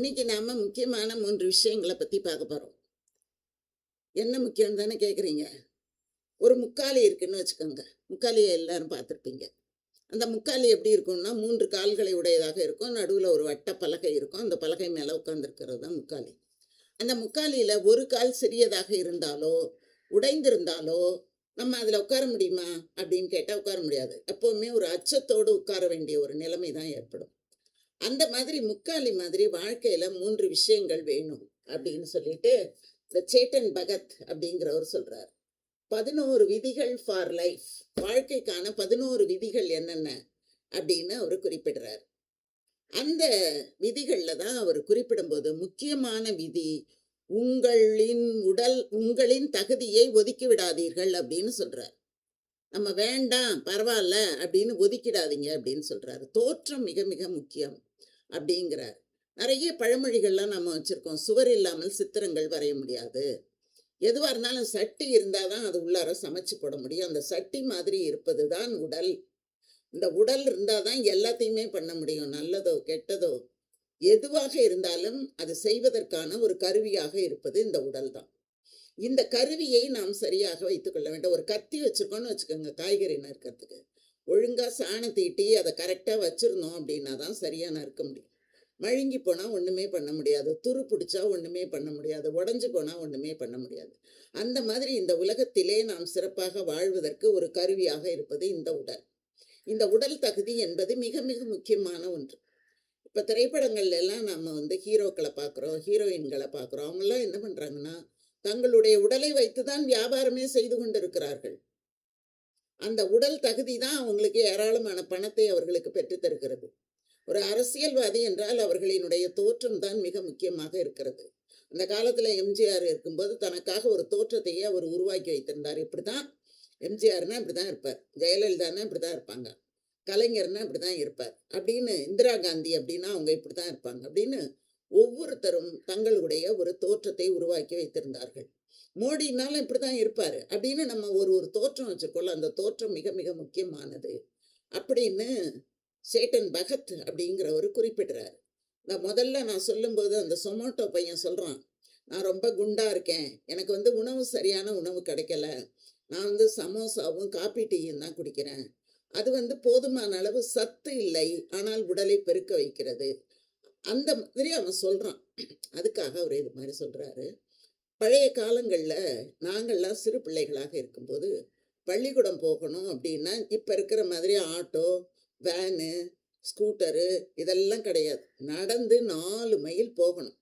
இன்னைக்கு நாம முக்கியமான 3 விஷயங்கள பத்தி பார்க்க போறோம். என்ன முக்கியம் தானே கேட்குறீங்க? ஒரு முக்காலி இருக்குன்னு வச்சுக்கோங்க. முக்காலிய எல்லாரும் பார்த்துருப்பீங்க. அந்த முக்காலி எப்படி இருக்கும்னா, 3 கால்களை உடையதாக இருக்கும். நடுவுல ஒரு வட்ட பலகை இருக்கும். அந்த பலகை மேல உட்கார்ந்திருக்கிறது தான் முக்காலி. அந்த முக்காலியில ஒரு கால் சிறியதாக இருந்தாலோ, உடைந்திருந்தாலோ, நம்ம அதுல உட்கார முடியுமா? அப்படின்னு கேட்டா உட்கார முடியாது. எப்பவுமே ஒரு அச்சத்தோடு உட்கார வேண்டிய ஒரு நிலைமை தான் ஏற்படும். அந்த மாதிரி முக்காலி மாதிரி வாழ்க்கையில 3 விஷயங்கள் வேணும் அப்படின்னு சொல்லிட்டு இந்த சேட்டன் பகத் அப்படிங்கிறவர் சொல்றார். 11 விதிகள் ஃபார் லைஃப், வாழ்க்கைக்கான 11 விதிகள் என்னென்ன அப்படின்னு அவர் குறிப்பிடுறார். அந்த விதிகள்ல தான் அவர் குறிப்பிடும்போது முக்கியமான விதி, உங்களின் தகுதியை ஒதுக்கி விடாதீர்கள் அப்படின்னு சொல்றார். நம்ம வேண்டாம் பரவாயில்ல அப்படின்னு ஒதுக்கிடாதீங்க அப்படின்னு சொல்றாரு. தோற்றம் மிக மிக முக்கியம் அப்படிங்கிறார். நிறைய பழமொழிகள்லாம் நம்ம வச்சிருக்கோம். சுவர் இல்லாமல் சித்திரங்கள் வரைய முடியாது. எதுவா இருந்தாலும் சட்டி இருந்தாதான் அது உள்ளார சமைச்சு போட முடியும். அந்த சட்டி மாதிரி இருப்பது தான் உடல். இந்த உடல் இருந்தாதான் எல்லாத்தையுமே பண்ண முடியும். நல்லதோ கெட்டதோ எதுவாக இருந்தாலும் அது செய்வதற்கான ஒரு கருவியாக இருப்பது இந்த உடல் தான். இந்த கருவியை நாம் சரியாக வைத்துக்கொள்ள வேண்டும். ஒரு கத்தி வச்சிருக்கோம்னு வச்சுக்கோங்க, காய்கறி நறுக்கிறதுக்கு. ஒழுங்கா சாணம் தீட்டி அதை கரெக்டா வச்சிருந்தோம் அப்படின்னா தான் சரியா நறுக்க முடியும். மழுங்கி போனா ஒண்ணுமே பண்ண முடியாது. துரு பிடிச்சா ஒண்ணுமே பண்ண முடியாது. உடைஞ்சு போனா ஒண்ணுமே பண்ண முடியாது. அந்த மாதிரி இந்த உலகத்திலே நாம் சிறப்பாக வாழ்வதற்கு ஒரு கருவியாக இருப்பது இந்த உடல். இந்த உடல் தகுதி என்பது மிக மிக முக்கியமான ஒன்று. இப்ப திரைப்படங்கள்ல எல்லாம் நம்ம ஹீரோக்களை பார்க்குறோம், ஹீரோயின்களை பார்க்குறோம். அவங்கெல்லாம் என்ன பண்றாங்கன்னா, தங்களுடைய உடலை வைத்துதான் வியாபாரமே செய்து கொண்டிருக்கிறார்கள். அந்த உடல் தகுதி தான் அவங்களுக்கு ஏராளமான பணத்தை அவர்களுக்கு பெற்றுத் தருகிறது. ஒரு அரசியல்வாதி என்றால் அவர்களினுடைய தோற்றம் தான் மிக முக்கியமாக இருக்கிறது. அந்த காலத்துல எம்ஜிஆர் இருக்கும்போது தனக்காக ஒரு தோற்றத்தையே அவர் உருவாக்கி வைத்திருந்தார். இப்படிதான் எம்ஜிஆர்னா இப்படிதான் இருப்பார், ஜெயலலிதான்னா இப்படிதான் இருப்பாங்க, கலைஞர்னா இப்படிதான் இருப்பார் அப்படின்னு, இந்திரா காந்தி அப்படின்னா அவங்க இப்படிதான் இருப்பாங்க அப்படின்னு ஒவ்வொருத்தரும் தங்களுடைய ஒரு தோற்றத்தை உருவாக்கி வைத்திருந்தார்கள். மோடினாலும் இப்படிதான் இருப்பாரு அப்படின்னு நம்ம ஒரு ஒரு தோற்றம் வச்சுக்கொள்ள, அந்த தோற்றம் மிக மிக முக்கியமானது அப்படின்னு சேட்டன் பகத் அப்படிங்கிறவர் குறிப்பிடுறாரு. முதல்ல நான் சொல்லும்போது அந்த சொமோட்டோ பையன் சொல்றான், நான் ரொம்ப குண்டா இருக்கேன், எனக்கு உணவு சரியான உணவு கிடைக்கல, நான் சமோசாவும் காப்பி டீயும் தான் குடிக்கிறேன், அது போதுமான அளவு சத்து இல்லை, ஆனால் உடலை பெருக்க வைக்கிறது, அந்த மாதிரி அவன் சொல்றான். அதுக்காக அவர் இது மாதிரி சொல்றாரு. பழைய காலங்கள்ல நாங்கள்லாம் சிறு பிள்ளைகளாக இருக்கும்போது பள்ளிக்கூடம் போகணும் அப்படின்னா இப்ப இருக்கிற மாதிரி ஆட்டோ, வேனு, ஸ்கூட்டரு இதெல்லாம் கிடையாது. நடந்து 4 மைல் போகணும்.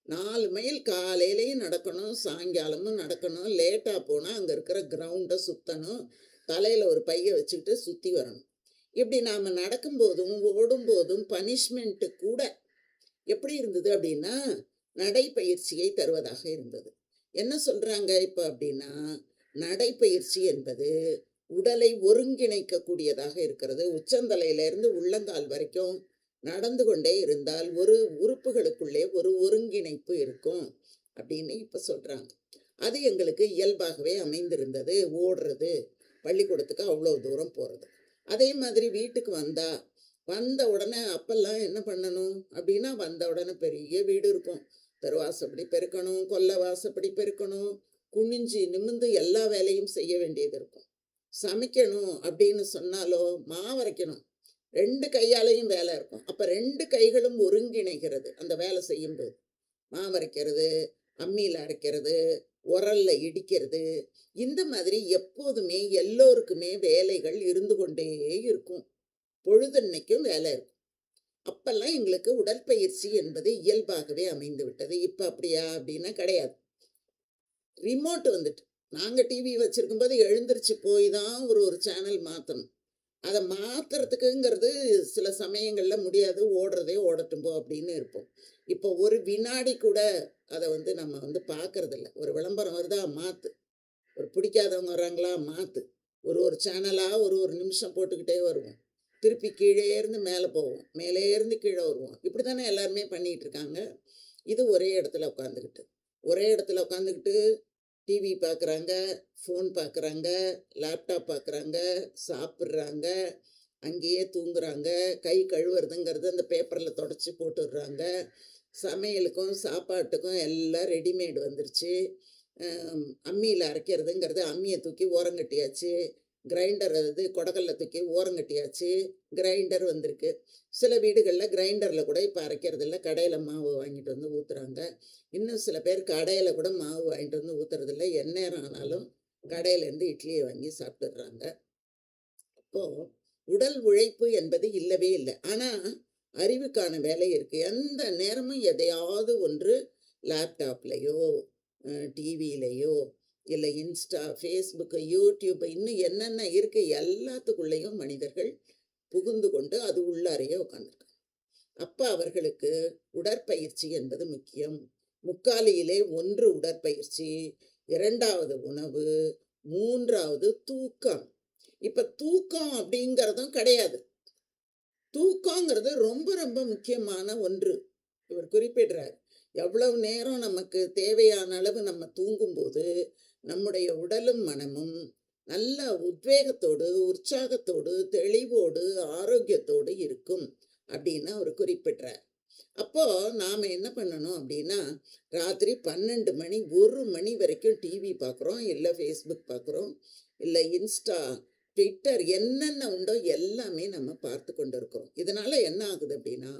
4 மைல் காலையிலயும் நடக்கணும், சாயங்காலமும் நடக்கணும். லேட்டா போனா அங்க இருக்கிற கிரவுண்டை சுத்தணும். தலையில ஒரு பைய வச்சுக்கிட்டு சுத்தி வரணும். இப்படி நாம நடக்கும்போதும் ஓடும்போதும் பனிஷ்மெண்ட் கூட எப்படி இருந்தது அப்படின்னா, நடைப்பயிற்சியை தருவதாக இருந்தது. என்ன சொல்றாங்க இப்ப அப்படின்னா, நடைப்பயிற்சி என்பது உடலை ஒருங்கிணைக்க கூடியதாக இருக்கிறது. உச்சந்தலையிலிருந்து உள்ளங்கால் வரைக்கும் நடந்து கொண்டே இருந்தால் ஒரு உறுப்புகளுக்குள்ளே ஒரு ஒருங்கிணைப்பு இருக்கும் அப்படின்னு இப்ப சொல்றாங்க. அது எங்களுக்கு இயல்பாகவே அமைந்திருந்தது. ஓடுறது, பள்ளிக்கூடத்துக்கு அவ்வளோ தூரம் போறது. அதே மாதிரி வீட்டுக்கு வந்த உடனே அப்பெல்லாம் என்ன பண்ணணும் அப்படின்னா, வந்த உடனே பெரிய வீடு இருக்கும். தெருவாசப்படி பெருக்கணும், கொல்லை வாசப்படி பெருக்கணும், குனிஞ்சு நிமிந்து எல்லா வேலையும் செய்ய வேண்டியது இருக்கும். சமைக்கணும் அப்படின்னு சொன்னாலோ, மாவரைக்கணும், 2 கையாலையும் வேலை இருக்கும். அப்ப 2 கைகளும் ஒருங்கிணைகிறது அந்த வேலை செய்யும்போது. மாவரைக்கிறது, அம்மியில அரைக்கிறது, உரல்ல இடிக்கிறது, இந்த மாதிரி எப்போதுமே எல்லோருக்குமே வேலைகள் இருந்து கொண்டே இருக்கும். பொழுதன்னைக்கும் வேலை இருக்கும். அப்பெல்லாம் எங்களுக்கு உடற்பயிற்சி என்பது இயல்பாகவே அமைந்து விட்டது. இப்ப அப்படியா அப்படின்னா கிடையாது. ரிமோட் வந்துட்டு. நாங்க டிவி வச்சிருக்கும்போது எழுந்திருச்சு போய் தான் ஒரு ஒரு சேனல் மாத்தணும். அத மாத்துறதுக்குங்கிறது சில சமயங்கள்ல முடியாது. ஓடுறதே ஓடட்டும் போ அப்படின்னு இருப்போம். இப்போ ஒரு வினாடி கூட அத நம்ம பார்க்கறதில்ல. ஒரு விளம்பரம் வருதா மாத்து. ஒரு பிடிக்காதவங்க வர்றாங்களா மாத்து. ஒரு ஒரு சேனலா ஒரு ஒரு நிமிஷம் போட்டுக்கிட்டே வருவோம். திருப்பி கீழே இருந்து மேலே போவோம். மேலே இருந்து கீழே வருவோம். இப்படி தானே எல்லாருமே பண்ணிட்டு இருக்காங்க. இது ஒரே இடத்துல உட்காந்துக்கிட்டு. ஒரே இடத்துல உட்காந்துக்கிட்டு டிவி பார்க்குறாங்க, ஃபோன் பார்க்குறாங்க, லேப்டாப் பார்க்குறாங்க, சாப்பிட்றாங்க, அங்கேயே தூங்குறாங்க, கை கழுவுறதுங்கிறது அந்த பேப்பரில் தொடச்சி போட்டுடுறாங்க. சமையலுக்கும், சாப்பாட்டுக்கும் எல்லாம் ரெடிமேட் வந்துருச்சு. அம்மியில அரைக்கிறதுங்கிறது அம்மிய தூக்கி ஓரங்கட்டியாச்சு. கிரைண்டர் அது கொடக்கல்ல தூக்கி ஓரங்கட்டியாச்சு. கிரைண்டர் வந்திருக்கு. சில வீடுகள்ல கிரைண்டர்ல கூட இப்ப அரைக்கிறதில்ல. கடையில மாவு வாங்கிட்டு வந்து ஊத்துறாங்க. இன்னும் சில பேர் கடையில கூட மாவு வாங்கிட்டு வந்து ஊத்துறதில்ல. எந்நேரம் ஆனாலும் கடையிலேருந்து இட்லிய வாங்கி சாப்பிட்டுடுறாங்க. அப்போ உடல் உழைப்பு என்பது இல்லவே இல்ல. ஆனா, அறிவுக்கான வேலை இருக்கு. எந்த நேரமும் எதையாவது ஒன்று லேப்டாப்லயோ, டிவிலயோ, இல்ல இன்ஸ்டா, Facebook, YouTube இன்னும் என்னென்ன இருக்கு எல்லாத்துக்குள்ளேயும் மனிதர்கள் புகுந்து கொண்டு அது உள்ளாரையே உட்கார்ந்துருக்காங்க. அப்ப அவர்களுக்கு உடற்பயிற்சி என்பது முக்கியம். முக்காலியிலே 1 உடற்பயிற்சி, 2வது உணவு, 3வது தூக்கம். இப்ப தூக்கம் அப்படிங்கிறதும் கிடையாது. தூக்கங்கிறது ரொம்ப ரொம்ப முக்கியமான ஒன்று. இவர் குறிப்பிடுறார். எவ்வளவு நேரம் நமக்கு தேவையான அளவு நம்ம தூங்கும்போது, நம்முடைய உடலும் மனமும் நல்ல உத்வேகத்தோடு, உற்சாகத்தோடு, தெளிவோடு, ஆரோக்கியத்தோடு இருக்கும் அப்படின்னு அவர் குறிப்பிடுறார். அப்போ நாம என்ன பண்ணணும் அப்படின்னா, ராத்திரி 12 மணி, 1 மணி வரைக்கும் டிவி பார்க்குறோம், இல்ல Facebook பார்க்குறோம், இல்ல இன்ஸ்டா, ட்விட்டர் என்னென்ன உண்டோ எல்லாமே நம்ம பார்த்து கொண்டு இருக்கிறோம். இதனால என்ன ஆகுது அப்படின்னா,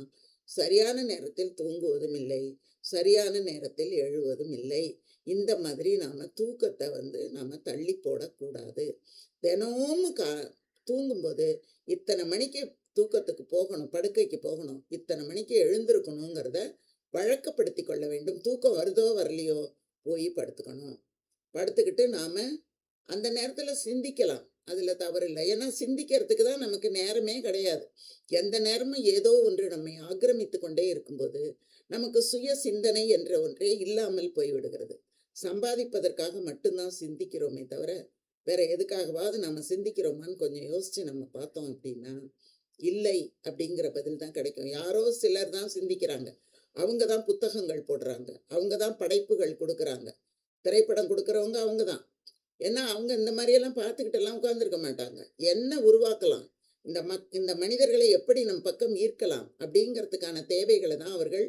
சரியான நேரத்தில் தூங்குவதும் இல்லை, சரியான நேரத்தில் எழுவதும் இல்லை. இந்த மாதிரி நாம தூக்கத்தை நாம தள்ளி போடக்கூடாது. தினமும் தூங்கும்போது இத்தனை மணிக்கு தூக்கத்துக்கு போகணும், படுக்கைக்கு போகணும், இத்தனை மணிக்கு எழுந்திருக்கணுங்கிறத வழக்கப்படுத்தி கொள்ள வேண்டும். தூக்கம் வருதோ வரலையோ போய் படுத்துக்கணும். படுத்துக்கிட்டு நாம அந்த நேரத்துல சிந்திக்கலாம். அதுல தவறில்லை. ஏன்னா சிந்திக்கிறதுக்கு தான் நமக்கு நேரமே கிடையாது. எந்த நேரமும் ஏதோ ஒன்று நம்மை ஆக்கிரமித்து கொண்டே இருக்கும்போது, நமக்கு சுய சிந்தனை என்ற ஒன்றே இல்லாமல் போய்விடுகிறது. சம்பாதிப்பதற்காக மட்டும்தான் சிந்திக்கிறோமே தவிர, வேற எதுக்காகவாவது நம்ம சிந்திக்கிறோமான்னு கொஞ்சம் யோசிச்சு நம்ம பார்த்தோம் அப்படின்னா, இல்லை அப்படிங்கிற பதில் தான் கிடைக்கும். யாரோ சிலர் தான் சிந்திக்கிறாங்க. அவங்க தான் புத்தகங்கள் போடுறாங்க. அவங்க தான் படைப்புகள் கொடுக்குறாங்க. திரைப்படம் கொடுக்குறவங்க அவங்க தான். ஏன்னா அவங்க இந்த மாதிரியெல்லாம் பார்த்துக்கிட்டெல்லாம் உட்கார்ந்துருக்க மாட்டாங்க. என்ன உருவாக்கலாம், இந்த மனிதர்களை எப்படி நம் பக்கம் ஈர்க்கலாம் அப்படிங்கிறதுக்கான தேவைகளை தான் அவர்கள்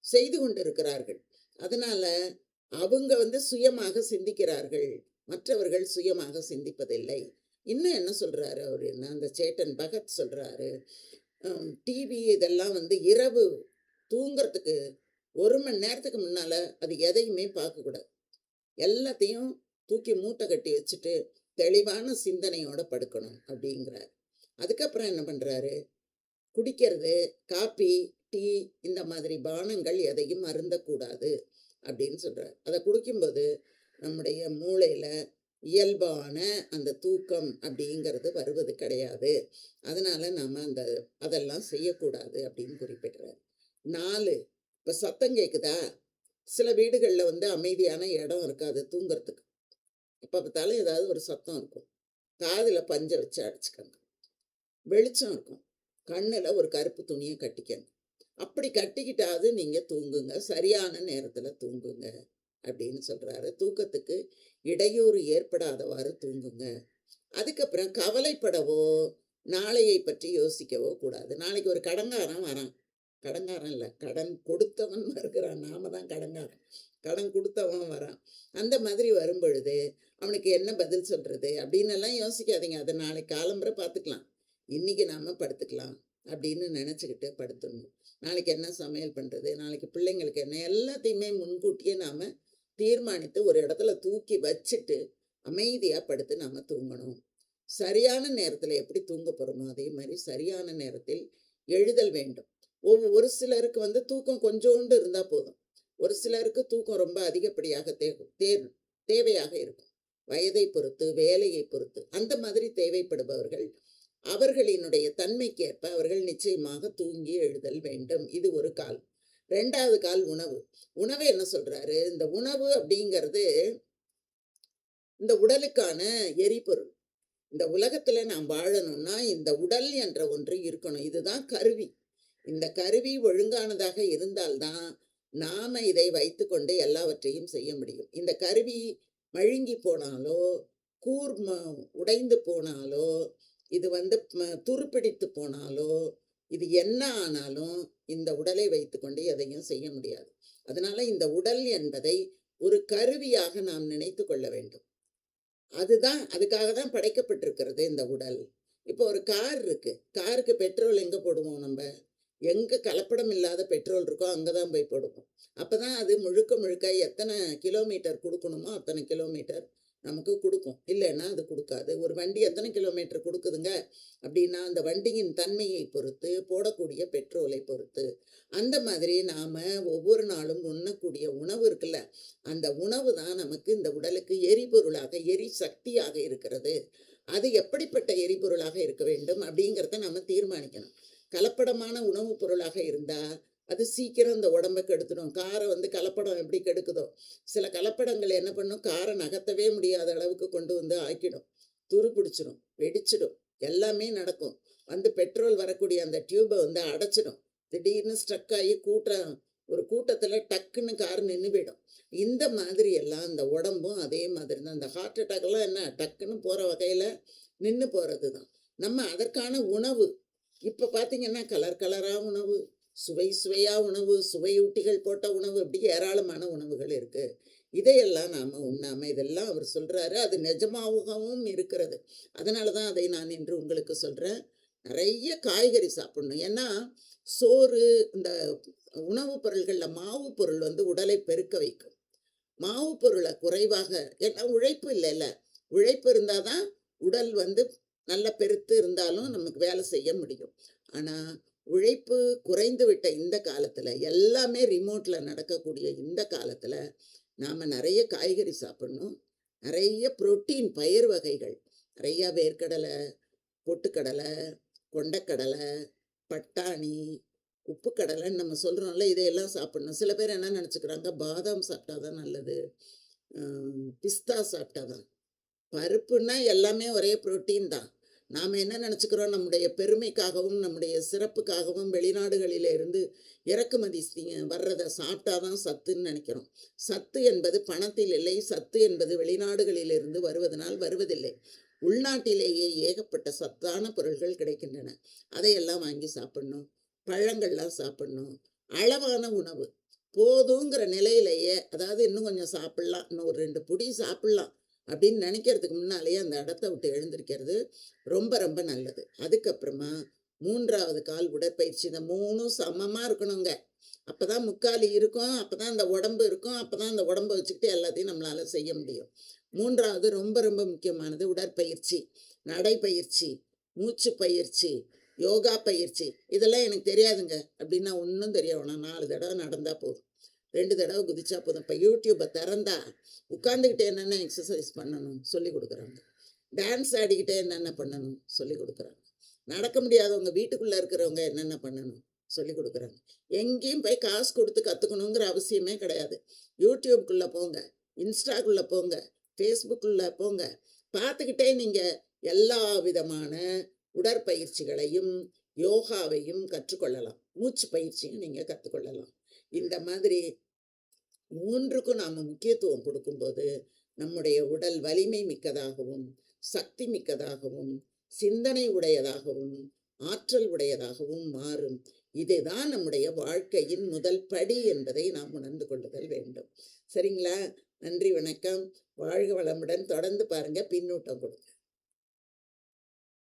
செய்து கொண்டிருக்கிறார்கள். அதனால அவங்க சுயமாக சிந்திக்கிறார்கள். மற்றவர்கள் சுயமாக சிந்திப்பதில்லை. இன்னும் என்ன சொல்றாரு அவருன்னா, அந்த சேட்டன் பகத் சொல்றாரு, டிவி இதெல்லாம் இரவு தூங்குறதுக்கு 1 மணி நேரத்துக்கு முன்னால அது எதையுமே பார்க்கக்கூடாது. எல்லாத்தையும் தூக்கி மூட்டை கட்டி வச்சுட்டு தெளிவான சிந்தனையோட படுக்கணும் அப்படிங்கிறார். அதுக்கப்புறம் என்ன பண்றாரு, குடிக்கிறது காப்பி, டீ இந்த மாதிரி பானங்கள் எதையும் அருந்தக்கூடாது அப்படின்னு சொல்றார். அதை குடிக்கும்போது நம்முடைய மூளையில இயல்பான அந்த தூக்கம் அப்படிங்கிறது வருவது கிடையாது. அதனால நாம அதெல்லாம் செய்யக்கூடாது அப்படின்னு குறிப்பிடுறார். 4, இப்ப சத்தம் கேக்குதா? சில வீடுகள்ல அமைதியான இடம் இருக்காது தூங்குறதுக்கு. எப்ப பார்த்தாலும் ஏதாவது ஒரு சத்தம் இருக்கும். காதுல பஞ்ச வச்சு அடைச்சுக்கங்க. வெளிச்சம் இருக்கும். கண்ணுல ஒரு கருப்பு துணியை கட்டிக்கங்க. அப்படி கட்டிக்கிட்டாவது நீங்க தூங்குங்க. சரியான நேரத்துல தூங்குங்க அப்படின்னு சொல்றாரு. தூக்கத்துக்கு இடையூறு ஏற்படாதவாறு தூங்குங்க. அதுக்கப்புறம் கவலைப்படவோ, நாளையை பற்றி யோசிக்கவோ கூடாது. நாளைக்கு ஒரு கடன்காரன் வரான். கடன்காரன் இல்ல, கடன் கொடுத்தவன் வருகிறான். நாம தான் கடன்காரன். கடன் கொடுத்தவன் வரான். அந்த மாதிரி வரும்பொழுது அவனுக்கு என்ன பதில் சொல்றது அப்படின்னு எல்லாம் யோசிக்காதீங்க. அதை நாளைக்கு காலம்பரை பார்த்துக்கலாம். இன்னைக்கு நாம படுத்துக்கலாம் அப்படின்னு நினைச்சுக்கிட்டு படுத்துடணும். நாளைக்கு என்ன சமையல் பண்றது, நாளைக்கு பிள்ளைங்களுக்கு என்ன, எல்லாத்தையுமே முன்கூட்டியே நாம தீர்மானித்து ஒரு இடத்துல தூக்கி வச்சுட்டு அமைதியா படுத்து நாம தூங்கணும். சரியான நேரத்துல எப்படி தூங்க போறோமோ அதே மாதிரி சரியான நேரத்தில் எழுதல் வேண்டும். ஒரு சிலருக்கு தூக்கம் கொஞ்சோண்டு இருந்தா போதும். ஒரு சிலருக்கு தூக்கம் ரொம்ப அதிகப்படியாக தேவையாக இருக்கும். வயதை பொறுத்து, வேலையை பொறுத்து அந்த மாதிரி தேவைப்படுபவர்கள் அவர்களினுடைய தன்மைக்கு ஏற்ப அவர்கள் நிச்சயமாக தூங்கி எழுதல் வேண்டும். இது ஒரு கால். 2வது கால் உணவு. உணவு என்ன சொல்றாரு, இந்த உணவு அப்படிங்கிறது இந்த உடலுக்கான எரிபொருள். இந்த உலகத்துல நாம் வாழணும்னா இந்த உடல் என்ற ஒன்று இருக்கணும். இதுதான் கருவி. இந்த கருவி ஒழுங்கானதாக இருந்தால்தான் நாம இதை வைத்துக்கொண்டு எல்லாவற்றையும் செய்ய முடியும். இந்த கருவி மழுங்கி போனாலோ, கூர்ம உடைந்து போனாலோ, இது துருப்பிடித்து போனாலோ, இது என்ன ஆனாலும் இந்த உடலை வைத்துக்கொண்டு எதையும் செய்ய முடியாது. அதனால இந்த உடல் என்பதை ஒரு கருவியாக நாம் நினைத்து கொள்ள வேண்டும். அதுக்காக தான் படைக்கப்பட்டிருக்கிறது இந்த உடல். இப்போ ஒரு கார் இருக்கு. காருக்கு பெட்ரோல் எங்க போடுவோம் நம்ப? எங்க கலப்படம் இல்லாத பெட்ரோல் இருக்கோ அங்க தான் போய் போடுவோம். அப்பதான் அது முழுக்க முழுக்க எத்தனை கிலோமீட்டர் குடுக்கணுமோ அத்தனை கிலோமீட்டர் நமக்கு குடுக்கும். இல்லைன்னா அது குடுக்காது. ஒரு வண்டி எத்தனை கிலோமீட்டர் குடுக்குதுங்க அப்படின்னா, அந்த வண்டியின் தன்மையை பொறுத்து, போடக்கூடிய பெட்ரோலை பொறுத்து. அந்த மாதிரி நாம ஒவ்வொரு நாளும் உண்ணக்கூடிய உணவு இருக்குல்ல, அந்த உணவு தான் நமக்கு இந்த உடலுக்கு எரிபொருளாக, எரிசக்தியாக இருக்கிறது. அது எப்படிப்பட்ட எரிபொருளாக இருக்க வேண்டும் அப்படிங்கிறத நம்ம தீர்மானிக்கணும். கலப்படமான உணவுப் பொருளாக இருந்தா, அது சீக்கிரம் இந்த உடம்ப கெடுத்துடும். கார கலப்படம் எப்படி கெடுக்குதோ, சில கலப்படங்கள் என்ன பண்ணும், கார நகர்த்தவே முடியாத அளவுக்கு கொண்டு வந்து ஆக்கிடும். துரு பிடிச்சிடும், வெடிச்சிடும், எல்லாமே நடக்கும். பெட்ரோல் வரக்கூடிய அந்த டியூபை அடைச்சிடும். திடீர்னு ஸ்ட்ரக் ஆகி ஒரு கூட்டத்துல டக்குன்னு கார் நின்று போயிடும். இந்த மாதிரி எல்லாம் இந்த உடம்பும் அதே மாதிரி தான். இந்த ஹார்ட் அட்டாக் எல்லாம் என்ன டக்குன்னு போற வகையில நின்று போறது தான். நம்ம அதற்கான உணவு இப்ப பாத்தீங்கன்னா கலர் கலரா உணவு, சுவை சுவையா உணவு, சுவையூட்டிகள் போட்ட உணவு, அப்படி ஏராளமான உணவுகள் இருக்கு. இதையெல்லாம் நாம உண்ணாம, இதெல்லாம் அவர் சொல்றாரு. அது நிஜமாகவும் இருக்கிறது. அதனாலதான் அதை நான் இன்று உங்களுக்கு சொல்றேன். நிறைய காய்கறி சாப்பிடணும். ஏன்னா சோறு, இந்த உணவுப் பொருள்கள்ல மாவு பொருள் உடலை பெருக்க வைக்கும். மாவு பொருளை குறைவாக, ஏன்னா உழைப்பு இல்லைல்ல, உழைப்பு இருந்தாதான் உடல் நல்ல பெருத்து இருந்தாலும் நமக்கு வேலை செய்ய முடியும். ஆனா உழைப்பு குறைந்து விட்ட இந்த காலத்துல, எல்லாமே ரிமோட்ல நடக்கக்கூடிய இந்த காலத்துல, நாம நிறைய காய்கறி சாப்பிடணும். நிறைய புரோட்டீன் பயிர் வகைகள், நிறைய வேர்க்கடலை, பொட்டுக்கடலை, கொண்டக்கடலை, பட்டாணி, உப்பு கடலைன்னு நம்ம சொல்றோம்ல, இதையெல்லாம் சாப்பிடணும். சில பேர் என்ன நினைச்சுக்கிறாங்க, பாதாம் சாப்பிட்டாதான் நல்லது, பிஸ்தா சாப்பிட்டாதான். பருப்புன்னா எல்லாமே ஒரே புரோட்டீன் தான். நாம் என்ன நினச்சிக்கிறோம், நம்முடைய பெருமைக்காகவும் நம்முடைய சிறப்புக்காகவும் வெளிநாடுகளில் இருந்து இறக்குமதி வர்றதை சாப்பிட்டாதான் சத்துன்னு நினைக்கிறோம். சத்து என்பது பணத்தில் இல்லை, சத்து என்பது வெளிநாடுகளிலிருந்து வருவதனால் வருவதில்லை. உள்நாட்டிலேயே ஏகப்பட்ட சத்தான பொருள்கள் கிடைக்கின்றன. அதையெல்லாம் வாங்கி சாப்பிடணும். பழங்கள்லாம் சாப்பிடணும். அளவான உணவு போதுங்கிற நிலையிலேயே, அதாவது இன்னும் கொஞ்சம் சாப்பிடலாம், இன்னும் ஒரு 2 பொடி சாப்பிடலாம் அப்படின்னு நினைக்கிறதுக்கு முன்னாலேயே அந்த இடத்த விட்டு எழுந்திருக்கிறது ரொம்ப ரொம்ப நல்லது. அதுக்கப்புறமா 3வது கால் உடற்பயிற்சி. இந்த 3ம் சமமா இருக்கணுங்க. அப்பதான் முக்காலி இருக்கும், அப்பதான் அந்த உடம்பு இருக்கும், அப்பதான் அந்த உடம்பை வச்சுக்கிட்டு எல்லாத்தையும் நம்மளால செய்ய முடியும். 3வது ரொம்ப ரொம்ப முக்கியமானது உடற்பயிற்சி, நடைப்பயிற்சி, மூச்சு பயிற்சி, யோகா பயிற்சி. இதெல்லாம் எனக்கு தெரியாதுங்க அப்படின்னா ஒன்றும் தெரிய வேணாம். 4 தடவை நடந்தா போதும், 2 தடவை குதிச்சா போதும். இப்போ யூடியூப்பை திறந்தா உட்காந்துக்கிட்டே என்னென்ன எக்ஸசைஸ் பண்ணணும் சொல்லி கொடுக்குறாங்க. டான்ஸ் ஆடிக்கிட்டே என்னென்ன பண்ணணும் சொல்லி கொடுக்குறாங்க. நடக்க முடியாதவங்க, வீட்டுக்குள்ளே இருக்கிறவங்க என்னென்ன பண்ணணும் சொல்லி கொடுக்குறாங்க. எங்கேயும் போய் காசு கொடுத்து கற்றுக்கணுங்கிற அவசியமே கிடையாது. யூடியூப்குள்ளே போங்க, இன்ஸ்டாக்குள்ளே போங்க, ஃபேஸ்புக்குள்ளே போங்க. பார்த்துக்கிட்டே நீங்கள் எல்லா விதமான உடற்பயிற்சிகளையும் யோகாவையும் கற்றுக்கொள்ளலாம். மூச்சு பயிற்சியும் நீங்கள் கற்றுக்கொள்ளலாம். இந்த மாதிரி 3க்கும் நாம முக்கியத்துவம் கொடுக்கும்போது நம்முடைய உடல் வலிமை மிக்கதாகவும், சக்தி மிக்கதாகவும், சிந்தனை உடையதாகவும், ஆற்றல் உடையதாகவும் மாறும். இதுதான் நம்முடைய வாழ்க்கையின் முதல் படி என்பதை நாம் உணர்ந்து கொள்ளுதல் வேண்டும். சரிங்களா? நன்றி, வணக்கம். வாழ்க வளமுடன். தொடர்ந்து பாருங்க, பின்னூட்டம் கொடுங்க.